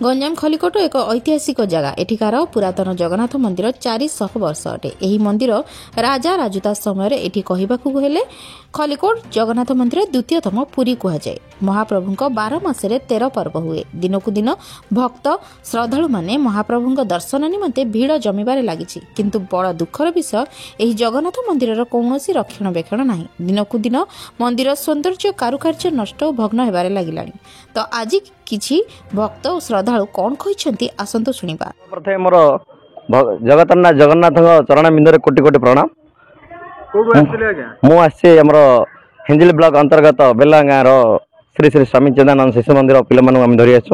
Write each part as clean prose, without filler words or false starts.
गंजाम खलिकोट एक ऐतिहासिक जगह एठिकार पुरातन जगन्नाथ मंदिर 400 वर्ष अटे। एही मंदिर राजा राजुता समय एठी कहिबाकू हेले खलिकोट जगन्नाथ मंदिर द्वितीयतम पुरी कहुए। महाप्रभुंक 12 मासरे 13 पर्व हुए। दिनकू दिन भक्त श्रद्धालु माने महाप्रभुंक दर्शन निमंते भीड़ जमीबारे लागिछि, किंतु बड़ दुखर विषय एही जगन्नाथ मंदिरर कौनसी रक्षणाबेक्षण नाही। दिनकू दिन मंदिर सौंदर्य कारुकार्य नष्ट और भग्न हेबारे लागिलानी। तो आज किछि भक्त और श्रद्धालु कौन कहते आसतु शुणा। प्रथम मोर जगन्नाथ जगन्नाथ चरण बिंदु कोटि कोटि प्रणाम। मुझे आम हिंजिल ब्लॉक अंतर्गत बेला गाँव श्री श्री स्वामी चंदानंद शिशु मंदिर पिला आम धरी आसु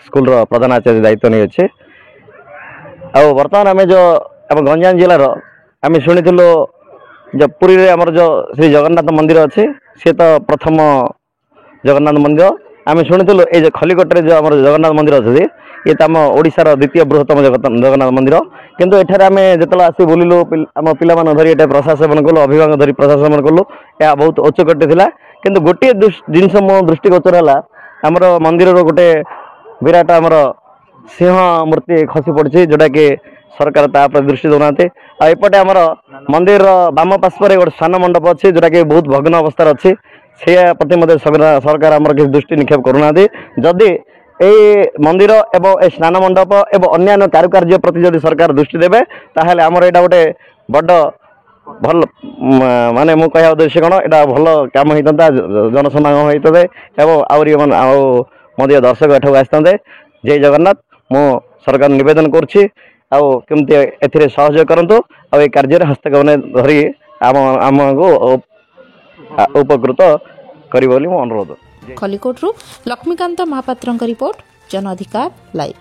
स्कूल प्रधान आचार्य दायित्व नहीं अच्छे। बर्तमान आम जो आम गंजाम जिलार आम शुणी जो पुरी रे आमर जो श्री जगन्नाथ मंदिर अच्छे सी तो प्रथम जगन्नाथ मंदिर। आम शुणुलु ये खलिकोटे जो आम जगन्नाथ मंदिर अच्छे ये तो आम ओडिशार द्वितीय बृहत्तम जगन्नाथ मंदिर। किंतु एठार आम जो आसी बुलिलु आम पिला धरी ये प्रशासन कलु अभिभावक धरी प्रशासन कलु यह बहुत उच्चकोटि थिला। किंतु गोटे जिनस मो दृष्टिगोचर है आमर मंदिर गोटे विराट आमर सिंह मूर्ति खसी पड़ी जोटा कि सरकार तापर दृष्टि दौना। एपटे आमर मंदिर बाम पार्श्व गोटे स्नान मंडप अच्छे जोटा कि बहुत भग्न अवस्था अच्छी से प्रति मध्य सरकार आमर किसी दृष्टि निक्षेप करूना। जदि यही मंदिर एवं स्नान मंडप एवं अन्य कारुकार्य प्रति जदि सरकार दृष्टि देवे ताहले आमर यहाँ गोटे बड़ भल माने मु कह उद्देश्य कौन यहाँ भल कम होता जनसमागम होता आहरी मध्य दर्शक एठाक आसते। जय जगन्नाथ मु सरकार निवेदन करुँची आमती ए सहयोग करंतु आ कार्य हस्तक्षेप धरी आम को उपकृत करी बोली मो अनुरोध। खलिकोट लक्ष्मीकांत महापात्र रिपोर्ट जन अधिकार लाइव।